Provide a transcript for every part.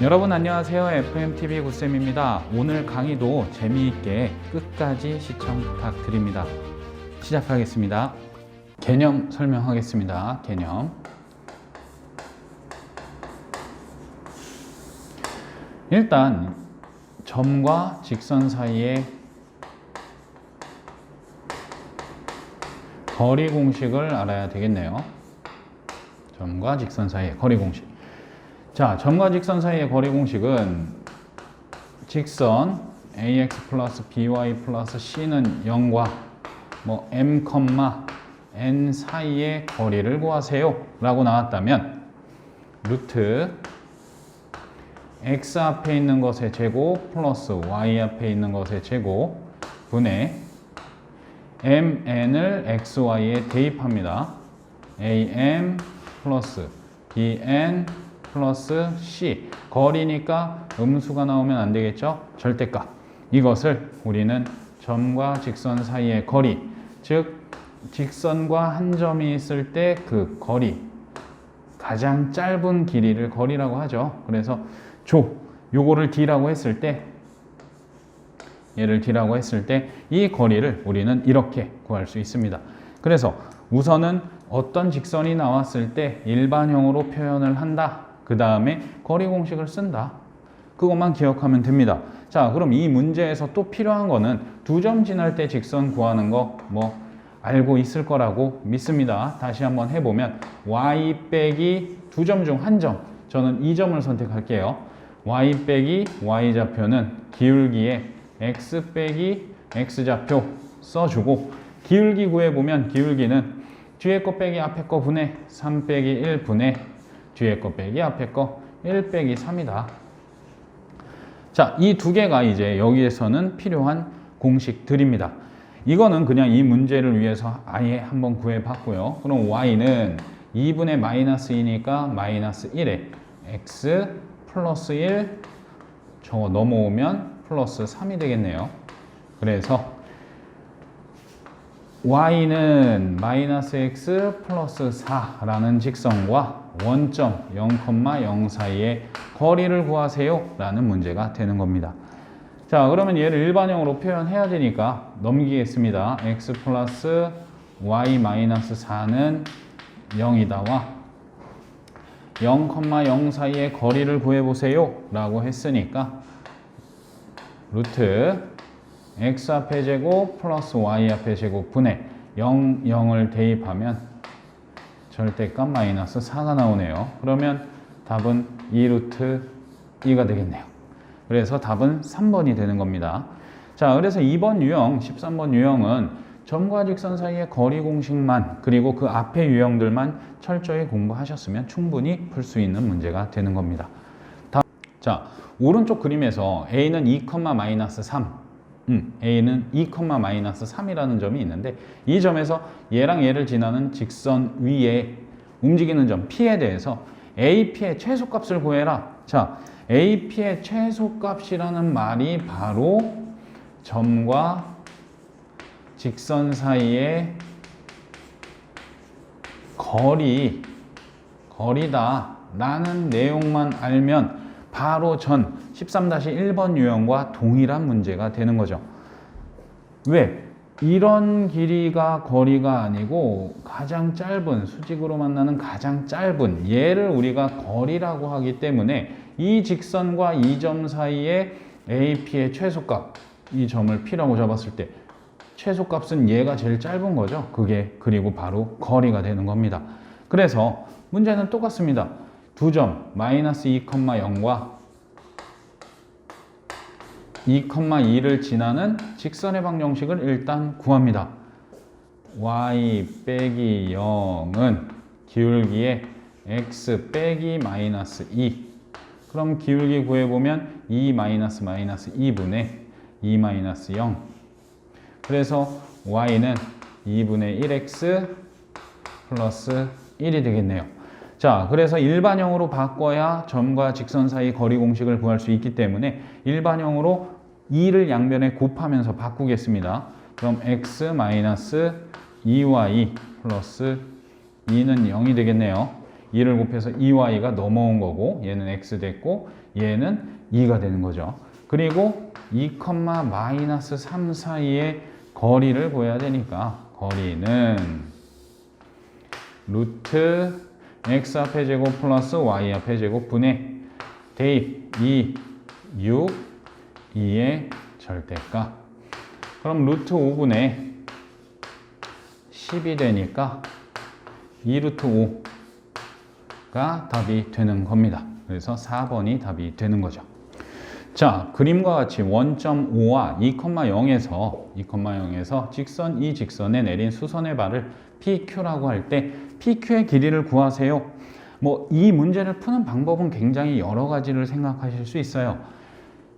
여러분 안녕하세요. FMTV 구쌤입니다. 오늘 강의도 재미있게 끝까지 시청 부탁드립니다. 시작하겠습니다. 개념 설명하겠습니다. 개념. 일단 점과 직선 사이의 거리 공식을 알아야 되겠네요. 점과 직선 사이의 거리 공식. 자, 점과 직선 사이의 거리 공식은 직선 ax 플러스 by 플러스 c는 0과 m, n 사이의 거리를 구하세요 라고 나왔다면 루트 x 앞에 있는 것의 제곱 플러스 y 앞에 있는 것의 제곱 분의 mn을 xy에 대입합니다. am 플러스 bn 플러스 c. 거리니까 음수가 나오면 안 되겠죠? 절대값. 이것을 우리는 점과 직선 사이의 거리, 즉 직선과 한 점이 있을 때 그 거리, 가장 짧은 길이를 거리라고 하죠. 그래서 요거를 d라고 했을 때, 얘를 d라고 했을 때 이 거리를 우리는 이렇게 구할 수 있습니다. 그래서 우선은 어떤 직선이 나왔을 때 일반형으로 표현을 한다. 그 다음에 거리 공식을 쓴다. 그것만 기억하면 됩니다. 자, 그럼 이 문제에서 또 필요한 거는 두 점 지날 때 직선 구하는 거 알고 있을 거라고 믿습니다. 다시 한번 해보면 y 빼기 두 점 중 한 점, 저는 이 점을 선택할게요. y 빼기 y 좌표는 기울기에 x 빼기 x 좌표 써주고, 기울기 구해보면 기울기는 뒤에 거 빼기 앞에 거 분의 3 빼기 1 분의 뒤에 거 빼기 앞에 거 1 빼기 3이다. 자, 이 두 개가 이제 여기에서는 필요한 공식들입니다. 이거는 그냥 이 문제를 위해서 아예 한번 구해봤고요. 그럼 y는 2분의 마이너스 2니까 마이너스 1에 x 플러스 1 저거 넘어오면 플러스 3이 되겠네요. 그래서 y는 마이너스 x 플러스 4라는 직선과 원점 0,0 사이의 거리를 구하세요 라는 문제가 되는 겁니다. 자, 그러면 얘를 일반형으로 표현해야 되니까 넘기겠습니다. x 플러스 y 마이너스 4는 0이다와 0,0 사이의 거리를 구해보세요 라고 했으니까 루트 x 앞에 제곱 플러스 y 앞에 제곱 분의 0을 대입하면 절대값 마이너스 4가 나오네요. 그러면 답은 2루트 2가 되겠네요. 그래서 답은 3번이 되는 겁니다. 자, 그래서 2번 유형, 13번 유형은 점과 직선 사이의 거리 공식만, 그리고 그 앞에 유형들만 철저히 공부하셨으면 충분히 풀 수 있는 문제가 되는 겁니다. 자, 오른쪽 그림에서 a는 2, 마이너스 3, a는 2, 마이너스 3이라는 점이 있는데, 이 점에서 얘랑 얘를 지나는 직선 위에 움직이는 점 P에 대해서 AP의 최소값을 구해라. 자, AP의 최소값이라는 말이 바로 점과 직선 사이의 거리다 라는 내용만 알면 바로 전 13-1번 유형과 동일한 문제가 되는 거죠. 왜? 이런 길이가 거리가 아니고 가장 짧은, 수직으로 만나는 가장 짧은 얘를 우리가 거리라고 하기 때문에 이 직선과 이 점 사이에 AP의 최소값, 이 점을 P라고 잡았을 때 최소값은 얘가 제일 짧은 거죠. 그게 그리고 바로 거리가 되는 겁니다. 그래서 문제는 똑같습니다. 두 점 마이너스 2,0과 2,2를 지나는 직선의 방정식을 일단 구합니다. y 빼기 0은 기울기에 x 빼기 마이너스 2. 그럼 기울기 구해보면 2 마이너스 2분의 2 마이너스 0. 그래서 y는 2분의 1x 플러스 1이 되겠네요. 자, 그래서 일반형으로 바꿔야 점과 직선 사이 거리 공식을 구할 수 있기 때문에 일반형으로 2를 양변에 곱하면서 바꾸겠습니다. 그럼 x 마이너스 2y 플러스 2는 0이 되겠네요. 2를 곱해서 2y가 넘어온 거고 얘는 x 됐고 얘는 2가 되는 거죠. 그리고 2, 마이너스 3 사이의 거리를 구해야 되니까 거리는 루트 x 앞의 제곱 플러스 y 앞의 제곱 분의 대입 2, 6, 2의 절대값. 그럼 루트 5분의 10이 되니까 2루트 5가 답이 되는 겁니다. 그래서 4번이 답이 되는 거죠. 자, 그림과 같이 원점5와 2,0에서 직선 이 직선에 내린 수선의 발을 PQ라고 할 때 PQ의 길이를 구하세요. 뭐 이 문제를 푸는 방법은 굉장히 여러 가지를 생각하실 수 있어요.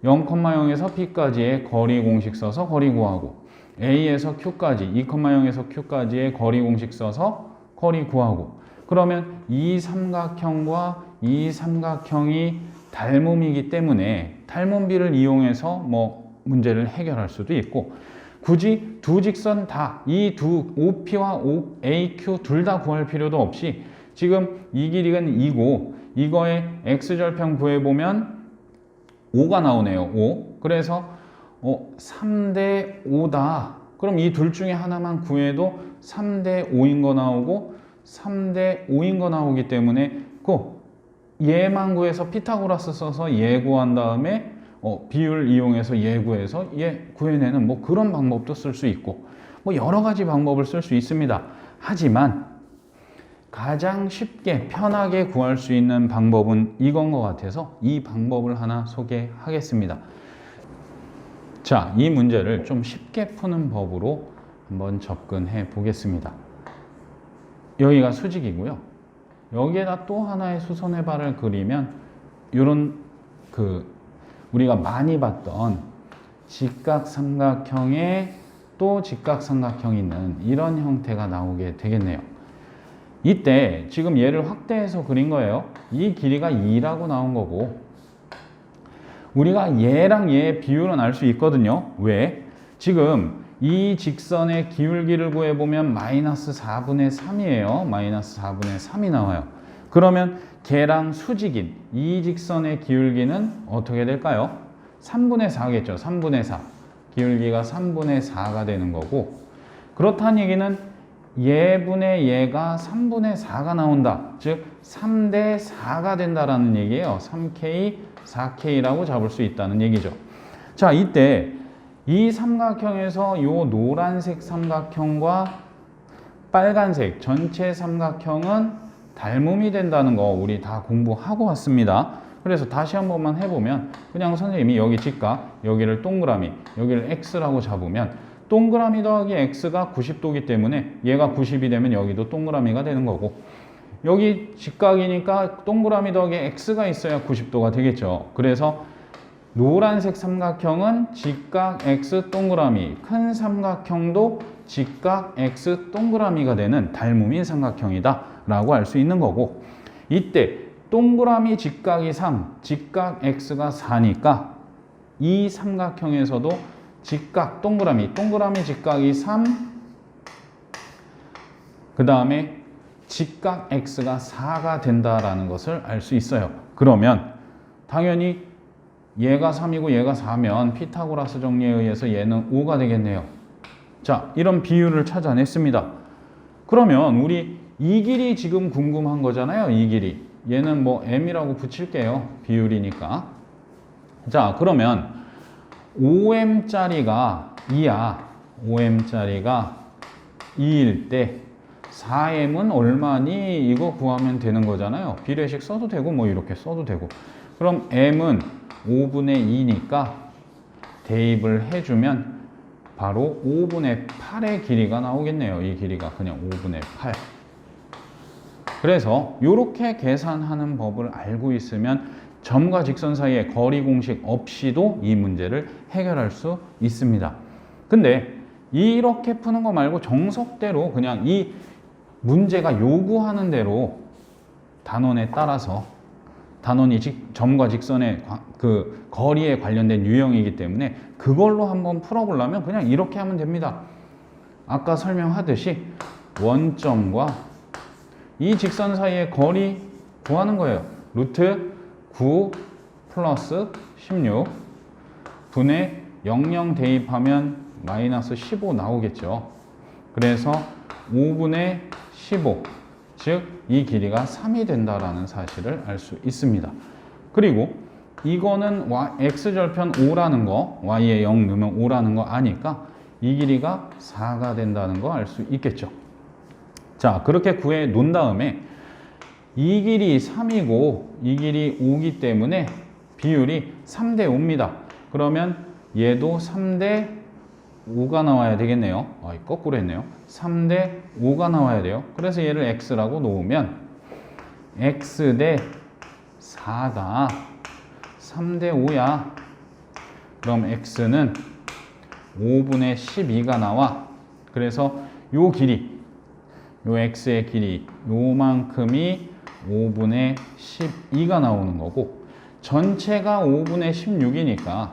0,0에서 P까지의 거리 공식 써서 거리 구하고 A에서 Q까지 2,0에서 Q까지의 거리 공식 써서 거리 구하고 그러면 이 삼각형과 이 삼각형이 닮음이기 때문에 닮음비를 이용해서 뭐 문제를 해결할 수도 있고 굳이 두 직선 다 이 두 OP와 AQ 둘 다 구할 필요도 없이 지금 이 길이는 2고 이거의 x절편 구해보면 5가 나오네요. 5. 그래서 3대 5다. 그럼 이 둘 중에 하나만 구해도 3대 5인 거 나오고 3대 5인 거 나오기 때문에 얘만 구해서 피타고라스 써서 얘 구한 다음에 비율 이용해서 얘 구해서 얘 구해내는 뭐 그런 방법도 쓸 수 있고 뭐 여러 가지 방법을 쓸 수 있습니다. 하지만 가장 쉽게 편하게 구할 수 있는 방법은 이건 것 같아서 이 방법을 하나 소개하겠습니다. 자, 이 문제를 좀 쉽게 푸는 법으로 한번 접근해 보겠습니다. 여기가 수직이고요. 여기에다 또 하나의 수선의 발을 그리면 이런 우리가 많이 봤던 직각삼각형에 또 직각삼각형이 있는 이런 형태가 나오게 되겠네요. 이때 지금 얘를 확대해서 그린 거예요. 이 길이가 2라고 나온 거고 우리가 얘랑 얘의 비율은 알 수 있거든요. 왜? 지금 이 직선의 기울기를 구해보면 마이너스 4분의 3이에요. 마이너스 4분의 3이 나와요. 그러면 걔랑 수직인 이 직선의 기울기는 어떻게 될까요? 3분의 4겠죠. 3분의 4. 기울기가 3분의 4가 되는 거고 그렇다는 얘기는 얘분의 얘가 3분의 4가 나온다. 즉 3대 4가 된다라는 얘기예요. 3K, 4K라고 잡을 수 있다는 얘기죠. 자, 이때 이 삼각형에서 요 노란색 삼각형과 빨간색 전체 삼각형은 닮음이 된다는 거 우리 다 공부하고 왔습니다. 그래서 다시 한 번만 해보면 그냥 선생님이 여기 직각, 여기를 동그라미, 여기를 X라고 잡으면 동그라미 더하기 X가 90도이기 때문에 얘가 90이 되면 여기도 동그라미가 되는 거고 여기 직각이니까 동그라미 더하기 X가 있어야 90도가 되겠죠. 그래서 노란색 삼각형은 직각 X 동그라미, 큰 삼각형도 직각 X 동그라미가 되는 닮음인 삼각형이다 라고 알 수 있는 거고 이때 동그라미 직각이 3, 직각 X가 4니까 이 삼각형에서도 직각 동그라미 직각이 3, 그 다음에 직각 X가 4가 된다라는 것을 알 수 있어요. 그러면 당연히 얘가 3이고 얘가 4면 피타고라스 정리에 의해서 얘는 5가 되겠네요. 자, 이런 비율을 찾아냈습니다. 그러면 우리 이 길이 지금 궁금한 거잖아요. 이 길이. 얘는 뭐 m이라고 붙일게요. 비율이니까. 자, 그러면 5m짜리가 2야. 5m짜리가 2일 때 4m은 얼마니? 이거 구하면 되는 거잖아요. 비례식 써도 되고 뭐 이렇게 써도 되고. 그럼 m은 5분의 2니까 대입을 해주면 바로 5분의 8의 길이가 나오겠네요. 이 길이가 그냥 5분의 8. 그래서 이렇게 계산하는 법을 알고 있으면 점과 직선 사이의 거리 공식 없이도 이 문제를 해결할 수 있습니다. 근데 이렇게 푸는 거 말고 정석대로 그냥 이 문제가 요구하는 대로 단원에 따라서 단원이 점과 직선의 그 거리에 관련된 유형이기 때문에 그걸로 한번 풀어보려면 그냥 이렇게 하면 됩니다. 아까 설명하듯이 원점과 이 직선 사이의 거리 구하는 거예요. 루트 9 플러스 16 분의 00 대입하면 마이너스 15 나오겠죠. 그래서 5분의 15, 즉 이 길이가 3이 된다라는 사실을 알 수 있습니다. 그리고 이거는 x절편 5라는 거, y에 0 넣으면 5라는 거 아니까 이 길이가 4가 된다는 거 알 수 있겠죠. 자, 그렇게 구해 놓은 다음에 이 길이 3이고 이 길이 5기 때문에 비율이 3대 5입니다. 그러면 얘도 3대 5가 나와야 되겠네요. 거꾸로 했네요. 3대 5가 나와야 돼요. 그래서 얘를 x라고 놓으면 x 대 4가 3대 5야. 그럼 x는 5분의 12가 나와. 그래서 요 길이, 요 x의 길이 요만큼이 5분의 12가 나오는 거고, 전체가 5분의 16이니까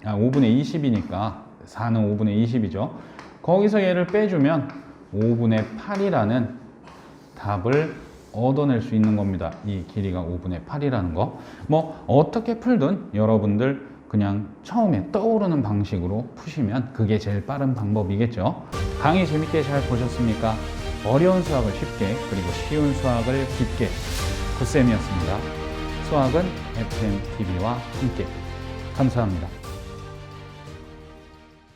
5분의 20이니까 4는 5분의 20이죠. 거기서 얘를 빼주면 5분의 8이라는 답을 얻어낼 수 있는 겁니다. 이 길이가 5분의 8이라는 거. 뭐 어떻게 풀든 여러분들 그냥 처음에 떠오르는 방식으로 푸시면 그게 제일 빠른 방법이겠죠. 강의 재밌게 잘 보셨습니까? 어려운 수학을 쉽게, 그리고 쉬운 수학을 깊게, 굿쌤이었습니다. 수학은 FMTV와 함께. 감사합니다.